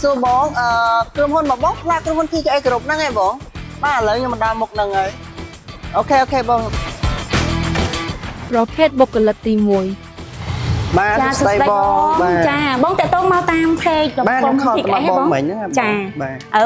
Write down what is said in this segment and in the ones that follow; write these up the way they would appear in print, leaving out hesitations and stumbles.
xua bóng cơm hôn mà bóc là cơm hôn thi cho ai group năng ngay bóng ba lấy nhưng mà đa một năng ấy ok bóng ប្រភេទបុគ្គលិកទី1 ba stay bóng ចាបងតើតោមកតាមเพจ ba nó khó mà bóng mình á ចា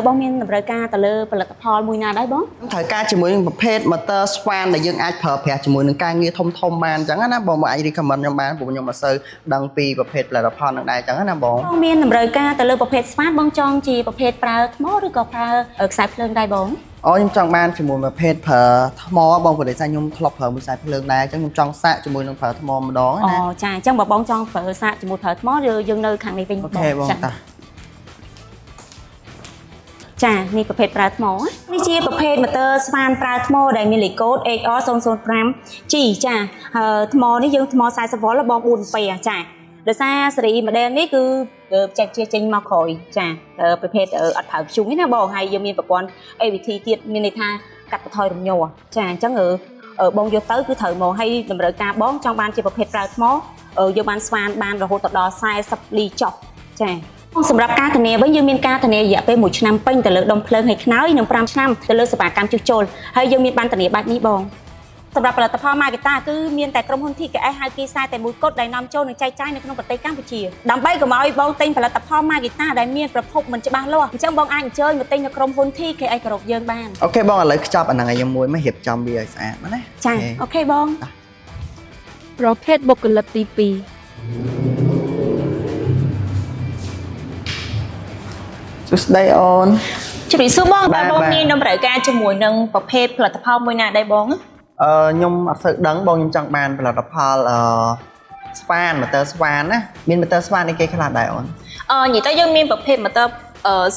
បងមានតម្រូវការទៅលើផលិតផលមួយណាដែរបង thời ca chỉ muốn một page motor span để dương ai phở phè chỉ muốn những ca nghe thông bàn chẳng á bóng mà ai đi comment trong bán bụng nhưng mà sơ đăng pi và page là đọc hòn đằng này chẳng á bóng បងមានតម្រូវការទៅលើប្រភេទ smart បងចង់ជាប្រភេទប្រើថ្មឬក៏ប្រើខ្សែភ្លើងដែរបង ខ្ញុំចង់បានជាមួយមួយភេទប្រើថ្មបងព្រោះតែខ្ញុំធ្លាប់ប្រើមួយខ្សែភ្លើងដែរអញ្ចឹងខ្ញុំចង់សាកជាមួយនឹងប្រើថ្មម្ដងណា អូចាអញ្ចឹងបើបងចង់ប្រើសាកជាមួយប្រើថ្មយើងនៅខាងនេះវិញបង អូខេបងតា ចានេះប្រភេទប្រើថ្មនេះជាប្រភេទ motor ស្វានប្រើថ្មដែលមានលេខកូដ HR005G ចាថ្មនេះយើងថ្ម40 V បង 4 អាចាដោយសារសេរី model នេះគឺចេញចេញមកក្រោយចាប្រភេទអត់ប្រើព្យុងទេណាបងហើយយើងមានប្រព័ន្ធ AVT ទៀតមានន័យថាកាត់បន្ថយរំញ័រចាអញ្ចឹងបងយកទៅគឺត្រូវមកហើយតម្រូវការបងចង់បានជាប្រភេទប្រើថ្មយកបានស្វានបានរហូតដល់40 លីចុះចាសម្រាប់ការធានាវិញយើងមានការធានារយៈពេល1ឆ្នាំពេញទៅលើដុំភ្លើងឲ្យខ្នើយនិង5ឆ្នាំទៅលើសេវាកម្មជួសជុលហើយយើងមានបានធានាបែបនេះបងសម្រាប់ផលិតផល Makita គឺមានតែក្រុមហ៊ុន TKS ហៅគេខ្សែតែមួយគត់ដែលនាំចូលនិងចែកចាយនៅក្នុងប្រទេសកម្ពុជាដើម្បីកុំឲ្យបងទិញផលិតផល Makita ដែលមានប្រភពមិនច្បាស់លាស់អញ្ចឹងបងអាចអញ្ជើញមកទិញនៅក្រុមហ៊ុន TKS គ្រប់យើងបាន អូខេបងឥឡូវខ្ចប់អាហ្នឹងឲ្យខ្ញុំមួយមករៀបចំវាឲ្យស្អាតណា ចាអូខេបង ប្រភេទបុគ្គលិកទី2 សួស្ដីអូន ជម្រាបសួរបងតើបងមានតម្រូវការជាមួយនឹងប្រភេទផលិតផលមួយណាដែរបង ខ្ញុំអត់សូវដឹងបងខ្ញុំចង់បានផលិតផលស្វាន motor ស្វានណាមាន motor ស្វានអីគេខ្លះដែរអូន និយាយទៅយើងមានប្រភេទ motor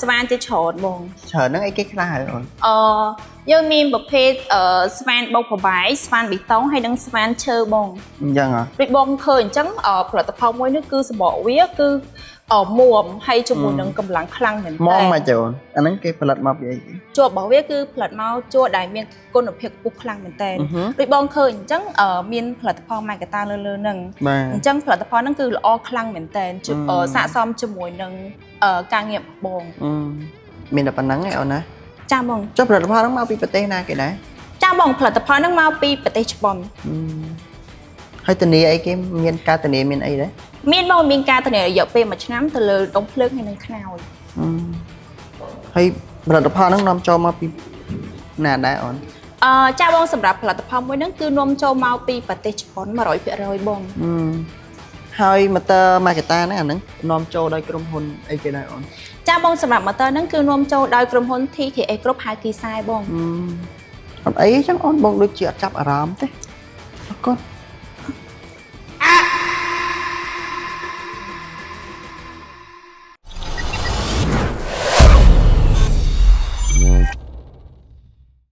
ស្វានជាច្រើនបង ច្រើនហ្នឹងអីគេខ្លះហើយអូន យើងមានប្រភេទស្វានបោកប្របាយស្វានបេតុងហើយនិងស្វានឈើបង អញ្ចឹងហ៎ ដូចបងឃើញអញ្ចឹងផលិតផលមួយនេះគឺសម្បកវាគឺមួមហើយជាមួយនឹងកម្លាំងខ្លាំងមែនតើ មកមកចុះអូនអាហ្នឹងគេផលិតមកពីអី ជួររបស់វាគឺផលិតមកជួរដែលមានគុណភាពខ្ពស់ខ្លាំងមែនតើដូចបងឃើញអញ្ចឹងមានផលិតផល Makita លើហ្នឹងអញ្ចឹងផលិតផលហ្នឹងគឺល្អខ្លាំងមែនតើស័ក្តិសមជាមួយនឹងការងារបង មានតែប៉ុណ្្នឹងឯអូនណា ចាបង ចុះផលិតផលហ្នឹងមកពីប្រទេសណាគេដែរ ចាបងផលិតផលហ្នឹងមកពីប្រទេសជប៉ុន ហើយធានាអីគេមានការធានាមានអីដែរ មានបងមានការធានារយៈពេល1ឆ្នាំទៅលើដុំភ្លើងហើយនឹងខ្នើយ ហើយផលិតផលហ្នឹងនាំចូលមកពីណាដែរអូន ចាបងសម្រាប់ផលិតផលមួយហ្នឹងគឺនាំចូលមកពីប្រទេសជប៉ុន 100% បង ហើយ motor Makita ហ្នឹងអាហ្នឹងនាំចូលដោយក្រុមហ៊ុនអីគេដែរអូន ចាបងសម្រាប់ motor ហ្នឹងគឺនាំចូលដោយក្រុមហ៊ុន TKS គ្រប់ហៅគេខ្សែបង អត់អីចឹងអូនបងដូចជាអត់ចាប់អារម្មណ៍ទេអរគុណ